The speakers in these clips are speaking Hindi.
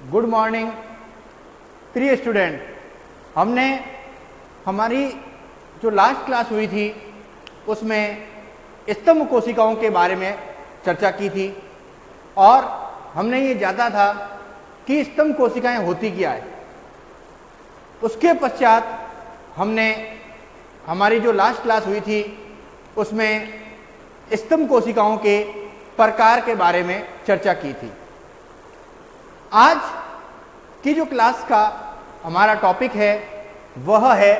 गुड मॉर्निंग प्रिय स्टूडेंट। हमने हमारी जो लास्ट क्लास हुई थी उसमें स्तंभ कोशिकाओं के बारे में चर्चा की थी और हमने ये जाना था कि स्तंभ कोशिकाएं होती क्या है। उसके पश्चात हमने हमारी जो लास्ट क्लास हुई थी उसमें स्तंभ कोशिकाओं के प्रकार के बारे में चर्चा की थी। आज की जो क्लास का हमारा टॉपिक है वह है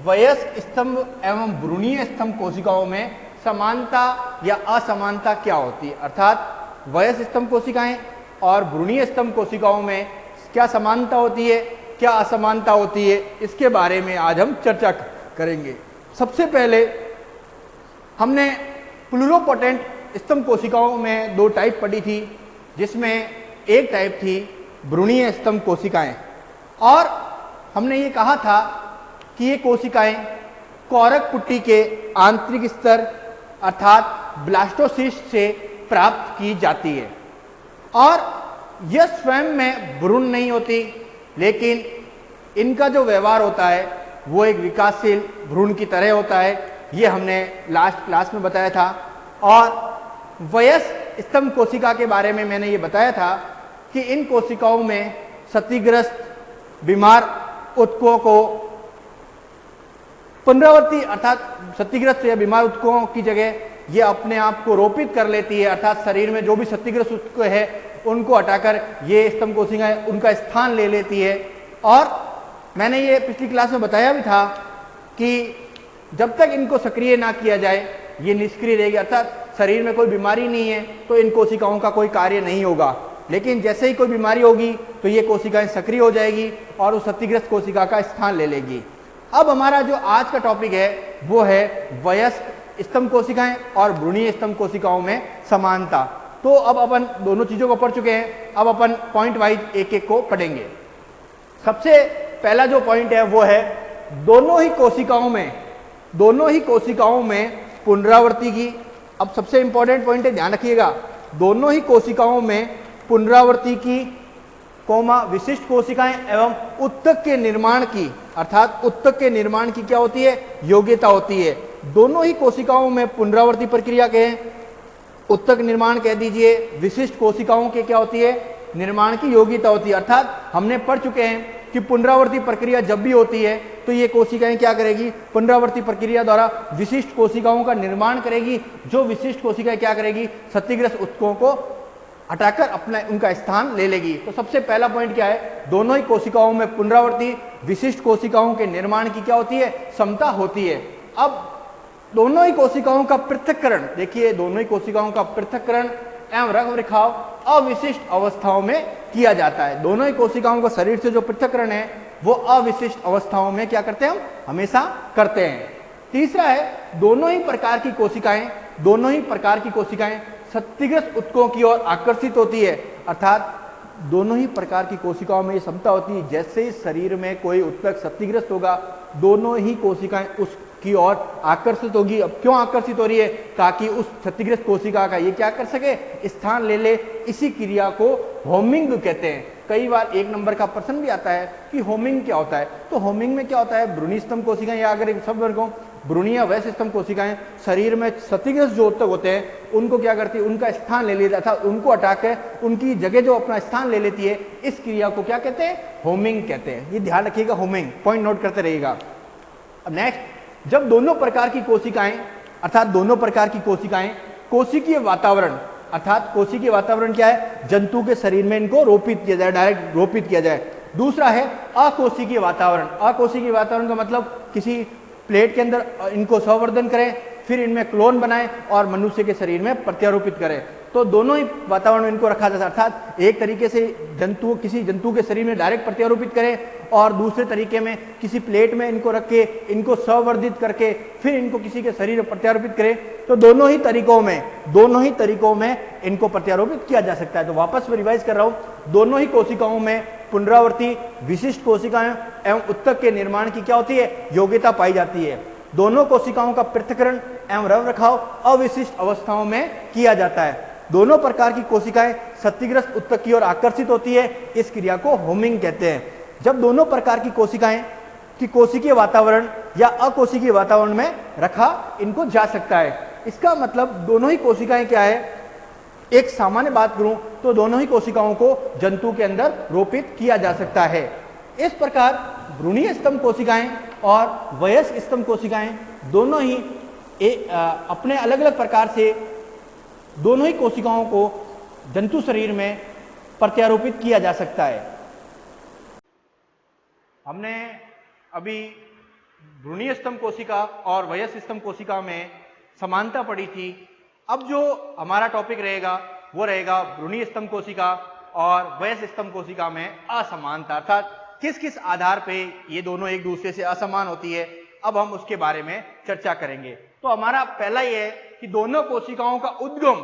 वयस्क स्तंभ एवं भ्रूणीय स्तंभ कोशिकाओं में समानता या असमानता क्या होती है, अर्थात वयस्क स्तंभ कोशिकाएं और भ्रूणीय स्तंभ कोशिकाओं में क्या समानता होती है, क्या असमानता होती है, इसके बारे में आज हम चर्चा करेंगे। सबसे पहले हमने प्लूरोपोटेंट स्तंभ कोशिकाओं में दो टाइप पढ़ी थी, जिसमें एक टाइप थी भ्रूणीय स्तंभ कोशिकाएं और हमने ये कहा था कि ये कोशिकाएं कोरक पुट्टी के आंतरिक स्तर अर्थात ब्लास्टोसिस्ट से प्राप्त की जाती है और यह स्वयं में भ्रूण नहीं होती, लेकिन इनका जो व्यवहार होता है वो एक विकासशील भ्रूण की तरह होता है। ये हमने लास्ट क्लास में बताया था। और वयस्क स्तंभ कोशिका के बारे में मैंने ये बताया था कि इन कोशिकाओं में क्षतिग्रस्त बीमार ऊतकों को पुनरावृत्ति अर्थात क्षतिग्रस्त या बीमार ऊतकों की जगह ये अपने आप को रोपित कर लेती है, अर्थात शरीर में जो भी क्षतिग्रस्त ऊतक है उनको हटाकर ये स्तंभ कोशिकाएं उनका स्थान ले लेती है। और मैंने ये पिछली क्लास में बताया भी था कि जब तक इनको सक्रिय ना किया जाए ये निष्क्रिय रहेगी, अर्थात शरीर में कोई बीमारी नहीं है तो इन कोशिकाओं का कोई कार्य नहीं होगा, लेकिन जैसे ही कोई बीमारी होगी तो ये कोशिकाएं सक्रिय हो जाएगी और उस क्षतिग्रस्त कोशिका का स्थान ले लेगी। अब हमारा जो आज का टॉपिक है वो है वयस्क स्तंभ कोशिकाएं और भ्रूणीय स्तंभ कोशिकाओं में समानता। तो अब अपन दोनों चीजों को पढ़ चुके हैं, अब अपन पॉइंट वाइज एक एक को पढ़ेंगे। सबसे पहला जो पॉइंट है वो है दोनों ही कोशिकाओं में पुनरावृत्ति की। अब सबसे इंपॉर्टेंट पॉइंट है, ध्यान रखिएगा, दोनों ही कोशिकाओं में पुनरावृत्ति की विशिष्ट कोशिकाएं एवं ऊतक के निर्माण की, अर्थात ऊतक के निर्माण की क्या होती है, योग्यता होती है। दोनों ही कोशिकाओं में पुनरावृत्ति प्रक्रिया के ऊतक निर्माण कह दीजिए, विशिष्ट कोशिकाओं के क्या होती है, निर्माण की योग्यता होती है। अर्थात हमने पढ़ चुके हैं कि पुनरावृत्ति प्रक्रिया जब भी होती है तो ये कोशिकाएं क्या करेगी, पुनरावृत्ति प्रक्रिया द्वारा विशिष्ट कोशिकाओं का निर्माण करेगी। जो विशिष्ट कोशिकाएं क्या करेगी, क्षतिग्रस्त ऊतकों को हटाकर अपना उनका स्थान ले लेगी। तो सबसे पहला पॉइंट क्या है, दोनों ही कोशिकाओं में पुनरावृत्ति विशिष्ट कोशिकाओं के निर्माण की क्या होती है, क्षमता होती है। अब दोनों ही कोशिकाओं का पृथक्करण देखिए, दोनों ही कोशिकाओं का पृथक्करण एवं रखरखाव अविशिष्ट अवस्थाओं में किया जाता है। दोनों ही कोशिकाओं का शरीर से जो पृथक्करण है वो अविशिष्ट अवस्थाओं में क्या करते हैं, हम हमेशा करते हैं। तीसरा है दोनों ही प्रकार की कोशिकाएं क्षतिग्रस्त ऊतकों की ओर आकर्षित होती है, अर्थात दोनों ही प्रकार की कोशिकाओं में ये क्षमता होती है, जैसे ही शरीर में कोई ऊतक क्षतिग्रस्त होगा दोनों ही कोशिकाएं उसकी ओर आकर्षित होगी। अब क्यों आकर्षित हो रही है, ताकि उस क्षतिग्रस्त कोशिका का ये क्या कर सके, स्थान ले ले। इसी क्रिया को होमिंग कहते हैं। कई बार एक नंबर का प्रश्न भी आता है कि होमिंग क्या होता है। तो होमिंग में क्या होता है, भ्रूणीय स्तंभ कोशिकाएं या अगर एक शब्द वर्गों भ्रूणीय वयस्क स्तंभ कोशिकाएं शरीर में क्षतिग्रस्त जो ऊतक होते हैं उनको क्या करती है, उनका स्थान ले लेती है, अर्थात उनको हटाकर उनकी जगह जो अपना स्थान ले लेती है, इस क्रिया को क्या कहते हैं, होमिंग कहते हैं। ये ध्यान रखिएगा, होमिंग पॉइंट नोट करते रहिएगा। अब नेक्स्ट, जब दोनों प्रकार की कोशिकाएं अर्थात दोनों प्रकार की कोशिकाएं कोशिकीय वातावरण, अर्थात कोशिकीय वातावरण क्या है, जंतु के शरीर में इनको रोपित किया जाए, डायरेक्ट रोपित किया जाए। दूसरा है अकोशिकीय वातावरण। अकोशिकीय वातावरण का मतलब किसी प्लेट के अंदर इनको संवर्धन करें, फिर इनमें क्लोन बनाएं और मनुष्य के शरीर में प्रत्यारोपित करें। तो दोनों ही वातावरण में इनको रखा जाता है, अर्थात एक तरीके से किसी जंतु के शरीर में डायरेक्ट प्रत्यारोपित करें और दूसरे तरीके में किसी प्लेट में इनको रख के इनको संवर्धित करके फिर इनको किसी के शरीर में प्रत्यारोपित करें। तो दोनों ही तरीकों में इनको प्रत्यारोपित किया जा सकता है। तो वापस में रिवाइज कर रहा हूं, दोनों ही कोशिकाओं में पुनरावृत्ति विशिष्ट कोशिकाएं एवं ऊतक के निर्माण की क्या होती है, योग्यता पाई जाती है। दोनों कोशिकाओं का पृथक्करण एवं रखरखाव अविशिष्ट अवस्थाओं में किया जाता है। दोनों प्रकार की कोशिकाएं क्षतिग्रस्त ऊतक की ओर आकर्षित होती है, इस क्रिया को होमिंग कहते हैं। जब दोनों प्रकार की कोशिकाएं कि कोशिकीय वातावरण या अकोशिकीय वातावरण में रखा इनको जा सकता है। इसका मतलब दोनों ही कोशिकाएं क्या है, एक सामान्य बात करूं तो दोनों ही कोशिकाओं को जंतु के अंदर रोपित किया जा सकता है। इस प्रकार भ्रूणीय स्तंभ कोशिकाएं और वयस्क स्तंभ कोशिकाएं दोनों ही अपने अलग अलग प्रकार से दोनों ही कोशिकाओं को जंतु शरीर में प्रत्यारोपित किया जा सकता है। हमने अभी भ्रूणीय स्तंभ कोशिका और वयस्क स्तंभ कोशिका में समानता पढ़ी थी। अब जो हमारा टॉपिक रहेगा वो रहेगा भ्रूणीय स्तंभ कोशिका और वयस्क स्तंभ कोशिका में असमानता, अर्थात किस किस आधार पे ये दोनों एक दूसरे से असमान होती है। अब हम उसके बारे में चर्चा करेंगे। तो हमारा पहला ये है कि दोनों कोशिकाओं का उद्गम,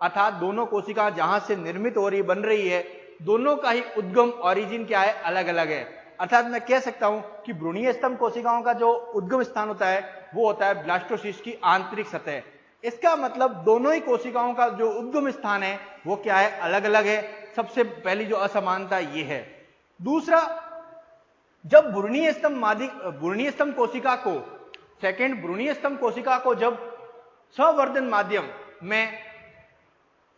अर्थात दोनों कोशिका जहां से निर्मित हो रही बन रही है, दोनों का ही उद्गम ओरिजिन क्या है, अलग अलग है। अर्थात मैं कह सकता हूं कि भ्रूणीय स्तंभ कोशिकाओं का जो उद्गम स्थान होता है वो होता है ब्लास्टोसिस्ट की आंतरिक सतह। इसका मतलब दोनों ही कोशिकाओं का जो उद्गम स्थान है वो क्या है, अलग अलग है। सबसे पहली जो असमानता ये है। दूसरा, जब भ्रूणीय स्तंभ कोशिका को भ्रूणीय स्तंभ कोशिका को जब संवर्धन माध्यम में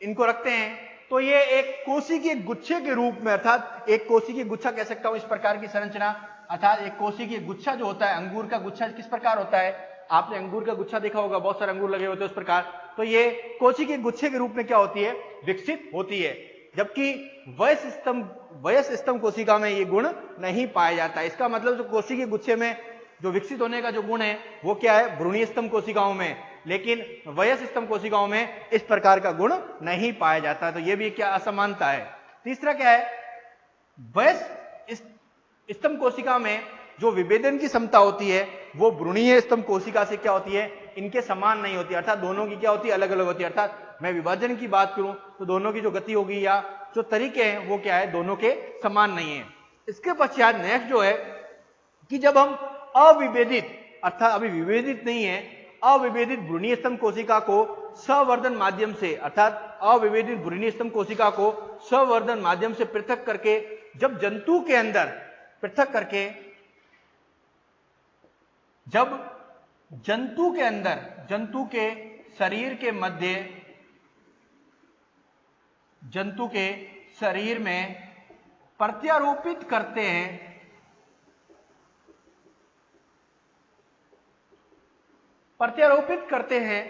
इनको रखते हैं तो ये एक कोशिकीय गुच्छे के रूप में, अर्थात एक कोशिकीय गुच्छा कह सकता हूं, इस प्रकार की संरचना, अर्थात एक कोशिकीय गुच्छा जो होता है, अंगूर का गुच्छा किस प्रकार होता है, आपने अंगूर का गुच्छा देखा होगा, बहुत सारे अंगूर लगे होते हैं उस प्रकार। तो ये कोशिकीय गुच्छे के रूप में क्या होती है, विकसित होती है। जबकि वयस्क स्तंभ कोशिका में ये गुण नहीं पाया जाता। इसका मतलब जो कोशिकीय गुच्छे में जो विकसित होने का जो गुण है वो क्या है, भ्रूणीय स्तंभ कोशिकाओं में, लेकिन वयस्क स्तंभ कोशिकाओं में इस प्रकार का गुण नहीं पाया जाता। तो ये भी क्या असमानता है। तीसरा क्या है, वयस्क स्तंभ कोशिका में जो विभेदन की क्षमता होती है वो भ्रूणीय स्तंभ कोशिका से क्या होती है, इनके समान नहीं होती, अर्थात दोनों की क्या होती है, अलग अलग होती है। अर्थात मैं विभाजन की बात करूं तो दोनों की जो गति होगी या जो तरीके हैं वो क्या है, दोनों के समान नहीं है। इसके पश्चात नेक्स्ट जो है कि जब हम अविभेदित, अर्थात अभी विभेदित नहीं है, अविभेदित भ्रूणीय स्तंभ कोशिका को संवर्धन माध्यम से, अर्थात अविभेदित भ्रूणीय स्तंभ कोशिका को संवर्धन माध्यम से पृथक करके जब जंतु के अंदर पृथक करके जब जंतु के अंदर, जंतु के शरीर के मध्य, जंतु के शरीर में प्रत्यारोपित करते हैं, प्रत्यारोपित करते हैं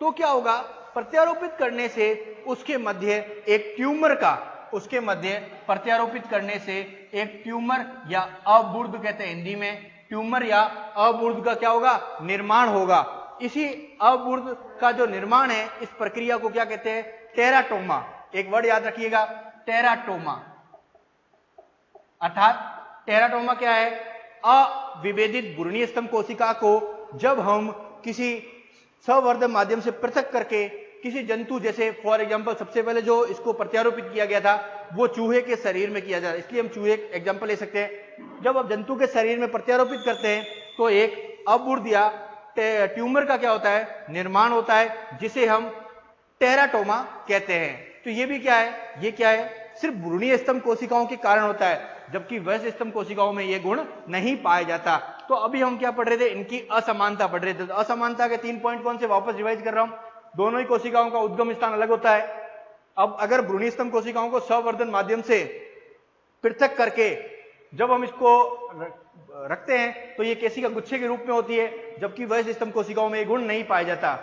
तो क्या होगा, प्रत्यारोपित करने से उसके मध्य एक ट्यूमर का, उसके मध्य प्रत्यारोपित करने से एक ट्यूमर या अबुर्द कहते हैं हिंदी में, ट्यूमर या अबुर्द का क्या होगा, निर्माण होगा। इसी अबुर्द का जो निर्माण है, इस प्रक्रिया को क्या कहते हैं, टेराटोमा। एक वर्ड याद रखिएगा, टेराटोमा। अर्थात टेराटोमा क्या है, अविभेदित भ्रूणीय स्तंभ कोशिका को जब हम किसी संवर्धन माध्यम से पृथक करके किसी जंतु, जैसे फॉर एग्जांपल सबसे पहले जो इसको प्रत्यारोपित किया गया था वो चूहे के शरीर में किया जाता है, इसलिए हम चूहे एग्जांपल ले सकते हैं। जब आप जंतु के शरीर में प्रत्यारोपित करते हैं तो एक अबुर्द या ट्यूमर का क्या होता है, निर्माण होता है, जिसे हम टेराटोमा कहते हैं। तो ये भी क्या है, ये क्या है, सिर्फ भ्रूणीय स्तंभ कोशिकाओं के कारण होता है, जबकि वयस्क स्तंभ कोशिकाओं में यह गुण नहीं पाया जाता। तो अभी हम क्या पढ़ रहे थे, इनकी असमानता पढ़ रहे थे। तो असमानता के 3 पॉइंट कौन से, वापस रिवाइज कर रहा हूं। दोनों ही कोशिकाओं का उद्गम स्थान अलग होता है। अब अगर भ्रूणीय स्तंभ कोशिकाओं को संवर्धन माध्यम से पृथक करके जब हम इसको रखते हैं तो ये कोशिका गुच्छे के रूप में होती है, जबकि वयस्क स्तंभ कोशिकाओं में ये गुण नहीं पाया जाता।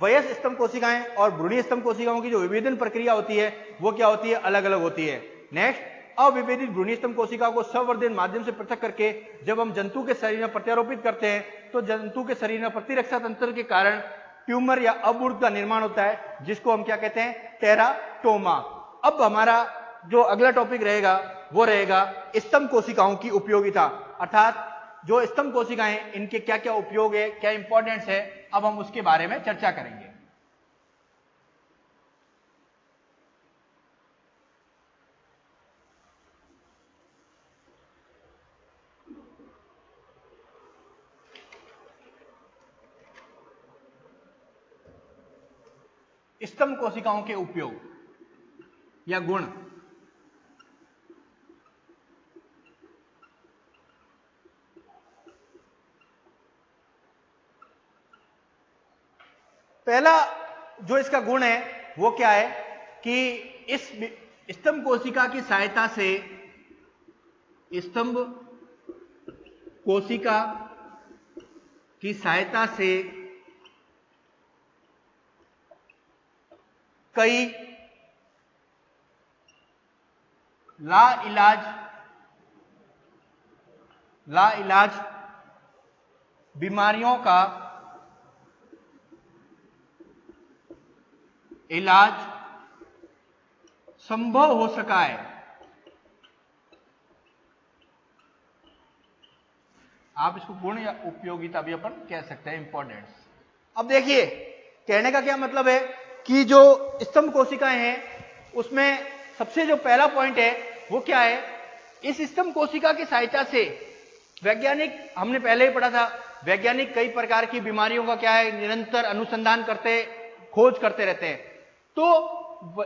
वयस्क स्तंभ कोशिकाएं और भ्रूणीय स्तंभ कोशिकाओं की जो विभेदन प्रक्रिया होती है वो क्या होती है, अलग अलग होती है। नेक्स्ट, अविभेदित भ्रूणीय स्तंभ कोशिका को संवर्धन माध्यम से पृथक करके जब हम जंतु के शरीर में प्रत्यारोपित करते हैं तो जंतु के शरीर में प्रतिरक्षा तंत्र के कारण ट्यूमर या अबुर्द का निर्माण होता है, जिसको हम क्या कहते हैं, टेराटोमा। अब हमारा जो अगला टॉपिक रहेगा वो रहेगा स्तंभ कोशिकाओं की उपयोगिता, अर्थात जो स्तंभ कोशिकाएं इनके क्या क्या उपयोग है, क्या इंपॉर्टेंस है, अब हम उसके बारे में चर्चा करेंगे। स्तंभ कोशिकाओं के उपयोग या गुण। पहला जो इसका गुण है वो क्या है कि इस स्तंभ कोशिका की सहायता से, स्तंभ कोशिका की सहायता से कई लाइलाज बीमारियों का इलाज संभव हो सका है। आप इसको गुण या उपयोगिता भी अपन कह सकते हैं, इंपॉर्टेंस। अब देखिए कहने का क्या मतलब है कि जो स्तंभ कोशिकाएं हैं उसमें सबसे जो पहला पॉइंट है वो क्या है, इस स्तंभ कोशिका की सहायता से वैज्ञानिक, हमने पहले ही पढ़ा था, वैज्ञानिक कई प्रकार की बीमारियों का क्या है निरंतर अनुसंधान करते, खोज करते रहते हैं। तो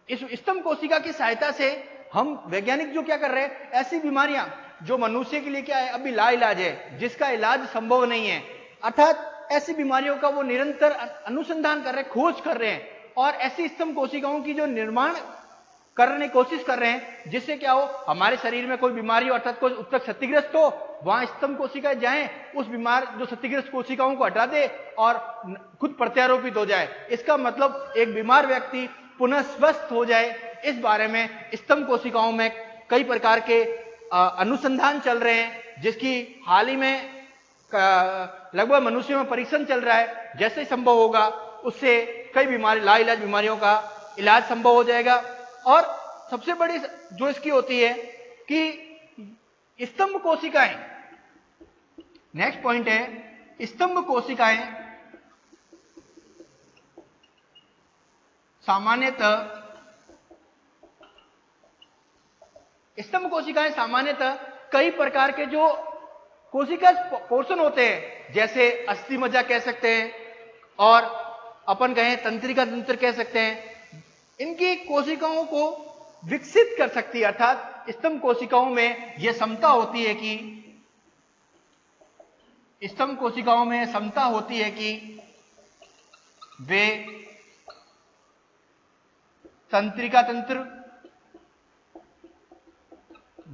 इस स्तंभ कोशिका की सहायता से हम वैज्ञानिक जो क्या कर रहे हैं, ऐसी बीमारियां जो मनुष्य के लिए क्या है अभी लाइलाज है, जिसका इलाज संभव नहीं है, अर्थात ऐसी बीमारियों का वो निरंतर अनुसंधान कर रहे हैं, खोज कर रहे हैं, और ऐसी स्तंभ कोशिकाओं की जो निर्माण करने की कोशिश कर रहे हैं, जिससे क्या हो हमारे शरीर में कोई बीमारी हो, अर्थात कोई उत्तक क्षतिग्रस्त हो, वहां स्तंभ कोशिकाएं जाएं, उस बीमार जो क्षतिग्रस्त कोशिकाओं को हटा दे और खुद प्रत्यारोपित हो जाए। इसका मतलब एक बीमार व्यक्ति पुनः स्वस्थ हो जाए। इस बारे में स्तंभ कोशिकाओं में कई प्रकार के अनुसंधान चल रहे हैं, जिसकी हाल ही में लगभग मनुष्यों में परीक्षण चल रहा है। जैसे संभव होगा उससे कई बीमारी, लाइलाज बीमारियों का इलाज संभव हो जाएगा। और सबसे बड़ी जो इसकी होती है कि स्तंभ कोशिकाएं, नेक्स्ट पॉइंट है, स्तंभ कोशिकाएं सामान्यतः कई प्रकार के जो कोशिका पोर्शन होते हैं, जैसे अस्थि मज्जा कह सकते हैं और अपन कहें तंत्रिका तंत्र कह सकते हैं, इनकी कोशिकाओं को विकसित कर सकती है। अर्थात स्तंभ कोशिकाओं में यह क्षमता होती है कि, स्तंभ कोशिकाओं में क्षमता होती है कि वे तंत्रिका तंत्र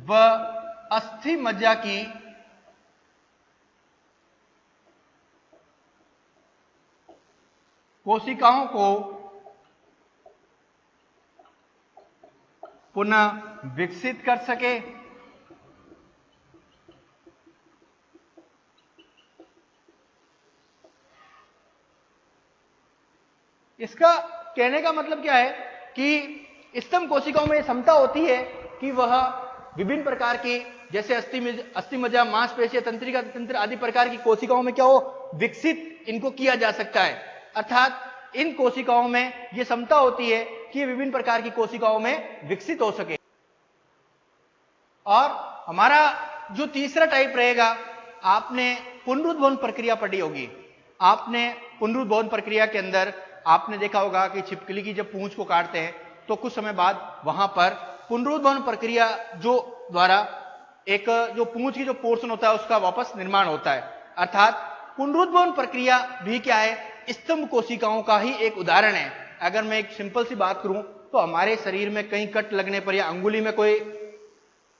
व अस्थि मज्जा की कोशिकाओं को पुनः विकसित कर सके। इसका कहने का मतलब क्या है कि स्तंभ कोशिकाओं में क्षमता होती है कि वह विभिन्न प्रकार की, जैसे अस्थि मज्जा, मांसपेशियां, तंत्रिका तंत्र आदि प्रकार की कोशिकाओं में क्या हो विकसित इनको किया जा सकता है। अर्थात इन कोशिकाओं में यह क्षमता होती है कि विभिन्न प्रकार की कोशिकाओं में विकसित हो सके। और हमारा जो तीसरा टाइप रहेगा, आपने पुनरुद्भवन प्रक्रिया पढ़ी होगी। आपने पुनरुद्भवन प्रक्रिया के अंदर आपने देखा होगा कि छिपकली की जब पूंछ को काटते हैं तो कुछ समय बाद वहां पर पुनरुद्भवन प्रक्रिया जो द्वारा एक जो पूंछ की जो पोर्शन होता है उसका वापस निर्माण होता है। अर्थात पुनरुद्भवन प्रक्रिया भी क्या है, स्तंभ कोशिकाओं का ही एक उदाहरण है। अगर मैं एक सिंपल सी बात करूं तो हमारे शरीर में कहीं कट लगने पर या अंगुली में कोई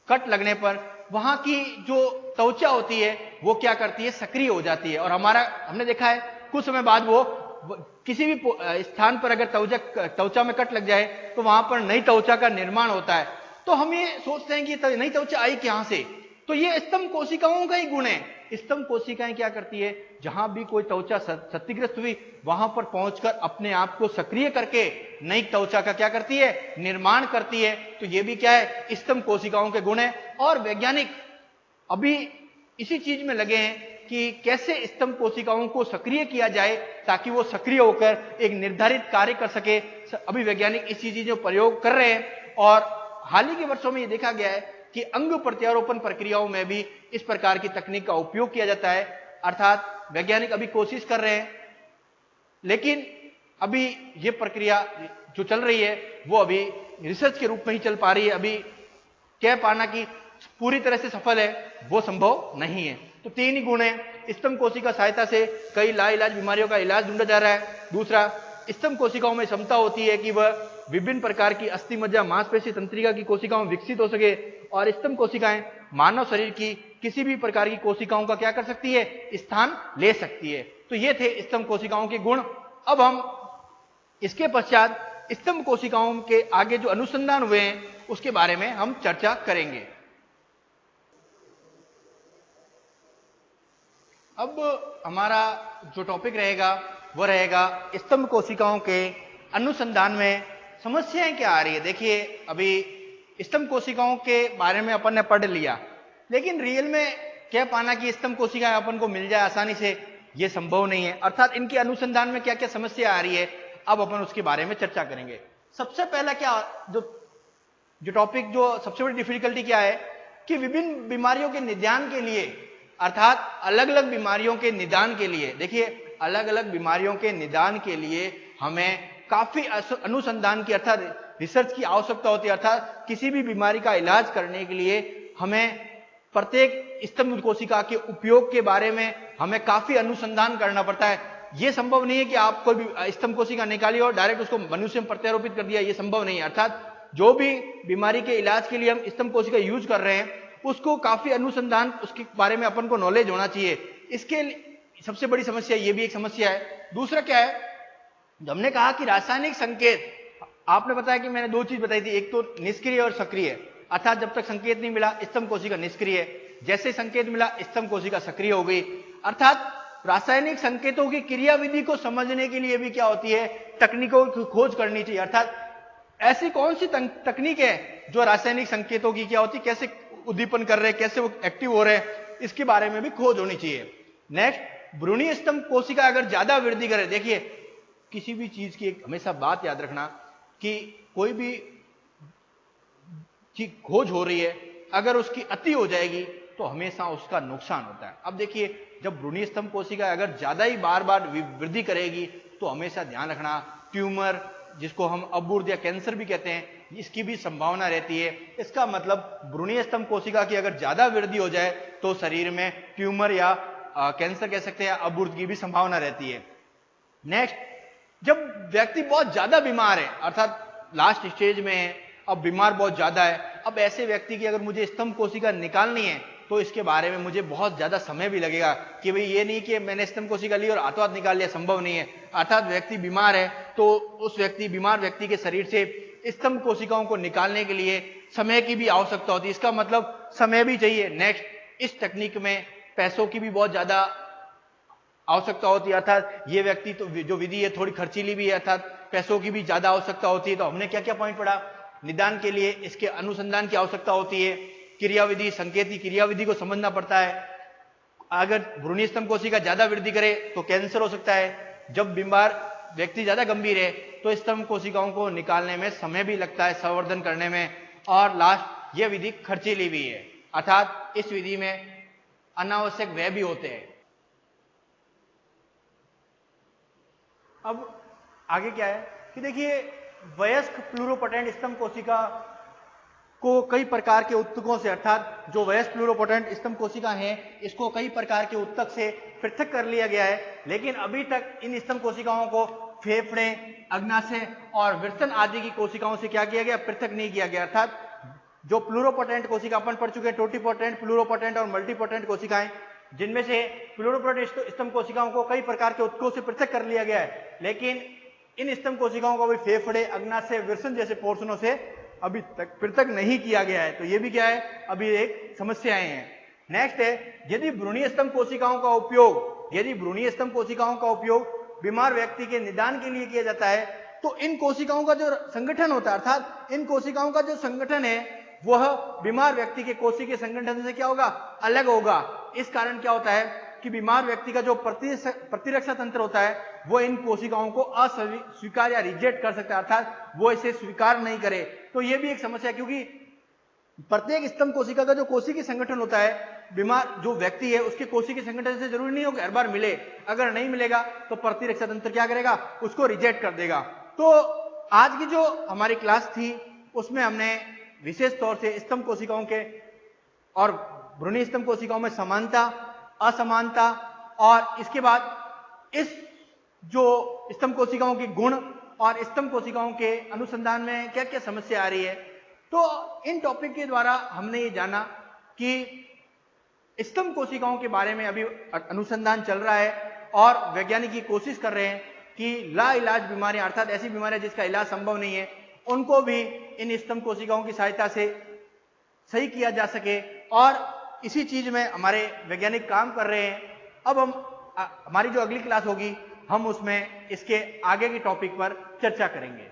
कट लगने पर वहां की जो त्वचा होती है वो क्या करती है, सक्रिय हो जाती है। और हमने देखा है कुछ समय बाद वो किसी भी स्थान पर अगर त्वचा में कट लग जाए तो वहां पर नई त्वचा का निर्माण होता है। तो हम ये सोचते हैं कि नई त्वचा आई कहां से, तो ये स्तंभ कोशिकाओं का ही गुण है। स्तंभ कोशिकाएं क्या करती है, जहां भी कोई त्वचा क्षतिग्रस्त हुई वहां पर पहुंचकर अपने आप को सक्रिय करके नई त्वचा का क्या करती है, निर्माण करती है। तो ये भी क्या है, स्तंभ कोशिकाओं के गुण है। और वैज्ञानिक अभी इसी चीज में लगे हैं कि कैसे स्तंभ कोशिकाओं को सक्रिय किया जाए ताकि वो सक्रिय होकर एक निर्धारित कार्य कर सके। अभी वैज्ञानिक इसी चीज में प्रयोग कर रहे हैं। और हाल ही के वर्षों में ये देखा गया है कि अंग प्रत्यारोपण प्रक्रियाओं में भी इस प्रकार की तकनीक का उपयोग किया जाता है। अर्थात वैज्ञानिक अभी कोशिश कर रहे हैं, लेकिन अभी ये प्रक्रिया जो चल रही है वो अभी रिसर्च के रूप में ही चल पा रही है, अभी कह पाना कि पूरी तरह से सफल है वो संभव नहीं है। तो 3 ही गुण है। स्तंभ कोशिका सहायता से कई लाइलाज बीमारियों का इलाज ढूंढा जा रहा है। दूसरा, स्तंभ कोशिकाओं में क्षमता होती है कि वह विभिन्न प्रकार की अस्थि मज्जा मांसपेशी तंत्रिका की कोशिकाओं में विकसित हो सके, और स्तंभ कोशिकाएं मानव शरीर की किसी भी प्रकार की कोशिकाओं का क्या कर सकती है, स्थान ले सकती है। तो ये थे स्तंभ कोशिकाओं के गुण। अब हम इसके पश्चात स्तंभ कोशिकाओं के आगे जो अनुसंधान हुए हैं उसके बारे में हम चर्चा करेंगे। अब हमारा जो टॉपिक रहेगा वो रहेगा स्तंभ कोशिकाओं के अनुसंधान में समस्याएं क्या आ रही है। देखिए, अभी स्तंभ कोशिकाओं के बारे में अपन ने पढ़ लिया, लेकिन रियल में कह पाना कि स्तंभ कोशिकाएं अपन को मिल जाए आसानी से, ये संभव नहीं है। अर्थात इनके अनुसंधान में क्या क्या समस्या आ रही है, अब अपन उसके बारे में चर्चा करेंगे। सबसे पहला क्या जो टॉपिक, जो सबसे बड़ी डिफिकल्टी क्या है कि विभिन्न बीमारियों के निदान के लिए, अर्थात अलग अलग बीमारियों के निदान के लिए, देखिए अलग अलग बीमारियों के निदान के लिए हमें काफी अनुसंधान की अर्थात रिसर्च की आवश्यकता होती है। अर्थात किसी भी बीमारी का इलाज करने के लिए हमें प्रत्येक स्तंभ कोशिका के उपयोग के बारे में हमें काफी अनुसंधान करना पड़ता है। यह संभव नहीं है कि आप कोई भी स्तंभ कोशिका निकाली और डायरेक्ट उसको मनुष्य में प्रत्यारोपित कर दिया, यह संभव नहीं है। अर्थात जो भी बीमारी के इलाज के लिए हम स्तंभ कोशिका यूज कर रहे हैं उसको काफी अनुसंधान, उसके बारे में अपन को नॉलेज होना चाहिए। इसके सबसे बड़ी समस्या ये भी एक समस्या है। दूसरा क्या है, हमने कहा कि रासायनिक संकेत, आपने बताया कि मैंने 2 चीज बताई थी, एक तो निष्क्रिय और सक्रिय। अर्थात जब तक संकेत नहीं मिला स्तंभ कोशिका निष्क्रिय, जैसे संकेत मिला स्तंभ कोशिका सक्रिय हो गई। अर्थात रासायनिक संकेतों की क्रियाविधि को समझने के लिए भी क्या होती है, तकनीकों की खोज करनी चाहिए। अर्थात ऐसी कौन सी तकनीक है जो रासायनिक संकेतों की क्या होती, कैसे उद्दीपन कर रहे हैं, कैसे वो एक्टिव हो रहे हैं, इसके बारे में भी खोज होनी चाहिए। नेक्स्ट, भ्रूणीय स्तंभ कोशिका अगर ज्यादा वृद्धि करे, देखिए किसी भी चीज की एक हमेशा बात याद रखना कि कोई भी चीज खोज हो रही है, अगर उसकी अति हो जाएगी तो हमेशा उसका नुकसान होता है। अब देखिए, जब भ्रूणीय स्तंभ कोशिका अगर ज्यादा ही बार बार वृद्धि करेगी तो हमेशा ध्यान रखना ट्यूमर, जिसको हम अबूर्द या कैंसर भी कहते हैं, इसकी भी संभावना रहती है। इसका मतलब भ्रूणीय स्तंभ कोशिका की अगर ज्यादा वृद्धि हो जाए तो शरीर में ट्यूमर या कैंसर कह सकते हैं, अबूर्द की भी संभावना रहती है। नेक्स्ट, जब व्यक्ति बहुत ज्यादा बीमार है, अर्थात लास्ट स्टेज में है, अब बीमार बहुत ज्यादा है, अब ऐसे व्यक्ति की अगर मुझे स्तंभ कोशिका निकालनी है तो इसके बारे में मुझे बहुत ज्यादा समय भी लगेगा कि भाई ये नहीं कि मैंने स्तंभ कोशिका ली और हाथों हाथ निकाल लिया, संभव नहीं है। अर्थात व्यक्ति बीमार है तो उस बीमार व्यक्ति के शरीर से स्तंभ कोशिकाओं को निकालने के लिए समय की भी आवश्यकता होती है। इसका मतलब समय भी चाहिए। नेक्स्ट, इस तकनीक में पैसों की भी बहुत ज्यादा आवश्यकता होती है। अर्थात ये व्यक्ति तो जो विधि है थोड़ी खर्चीली भी है, अर्थात पैसों की भी ज्यादा आवश्यकता होती है। तो हमने क्या क्या पॉइंट पढ़ा, निदान के लिए इसके अनुसंधान की आवश्यकता होती है, क्रियाविधि, संकेती क्रियाविधि को समझना पड़ता है। अगर भ्रूणीय स्तंभ कोशिका ज्यादा वृद्धि करे तो कैंसर हो सकता है। जब बीमार व्यक्ति ज्यादा गंभीर है तो स्तंभ कोशिकाओं को निकालने में समय भी लगता है, संवर्धन करने में। और लास्ट, यह विधि खर्चीली भी है, अर्थात इस विधि में अनावश्यक व्यय भी होते हैं। अब आगे क्या है कि देखिए, वयस्क प्लूरोपोटेंट स्तंभ कोशिका को कई प्रकार के उत्तकों से, अर्थात जो वयस्क प्लूरोपोटेंट स्तंभ कोशिका हैं, इसको कई प्रकार के उत्तक से पृथक कर लिया गया है। लेकिन अभी तक इन स्तंभ कोशिकाओं को फेफड़े, अग्नाशय और वृषण आदि की कोशिकाओं से क्या किया गया, पृथक नहीं किया गया। अर्थात जो प्लूरोपोटेंट कोशिका अपन पढ़ चुके हैं, टोटीपोटेंट, प्लूरोपोटेंट और मल्टीपोटेंट कोशिकाएं, जिनमें से प्लूरोपोटेंट स्तंभ कोशिकाओं को कई प्रकार के उत्तकों से पृथक कर लिया गया है। लेकिन इन स्तंभ कोशिकाओं को भी फेफड़े, अग्नाशय, वृषण जैसे पोर्शनों से अभी तक पृथक नहीं किया गया है। तो ये भी क्या है, अभी एक समस्याएं हैं। नेक्स्ट है, यदि भ्रूणीय स्तंभ कोशिकाओं का उपयोग बीमार व्यक्ति के निदान के लिए किया जाता है तो इन कोशिकाओं का जो संगठन होता है, अर्थात इन कोशिकाओं का जो संगठन है वह बीमार व्यक्ति के कोशिकीय संगठन से क्या होगा, अलग होगा। इस कारण क्या होता है कि बीमार व्यक्ति का जो प्रतिरक्षा तंत्र होता है वो इन कोशिकाओं को अस्वीकार या रिजेक्ट कर सकता है, अर्थात वो इसे स्वीकार नहीं करे। तो ये भी एक समस्या है, क्योंकि प्रत्येक स्तंभ कोशिका का जो कोशिकीय संगठन होता है बीमार जो व्यक्ति है उसके कोशिका संगठन से जरूरी नहीं हो कि हर बार मिले, अगर नहीं मिलेगा तो प्रतिरक्षा तंत्र क्या करेगा, उसको रिजेक्ट कर देगा। तो आज की जो हमारी क्लास थी उसमें हमने विशेष तौर से स्तंभ कोशिकाओं के और भ्रूणीय स्तंभ कोशिकाओं में समानता, असमानता और इसके बाद इस जो स्तंभ कोशिकाओं के गुण और स्तंभ कोशिकाओं के अनुसंधान में क्या क्या समस्या आ रही है, तो इन टॉपिक के द्वारा हमने ये जाना कि स्तंभ कोशिकाओं के बारे में अभी अनुसंधान चल रहा है और वैज्ञानिक की कोशिश कर रहे हैं कि लाइलाज बीमारियां अर्थात ऐसी बीमारियां जिसका इलाज संभव नहीं है उनको भी इन स्तंभ कोशिकाओं की सहायता से सही किया जा सके, और इसी चीज में हमारे वैज्ञानिक काम कर रहे हैं। अब हमारी जो अगली क्लास होगी हम उसमें इसके आगे के टॉपिक पर चर्चा करेंगे।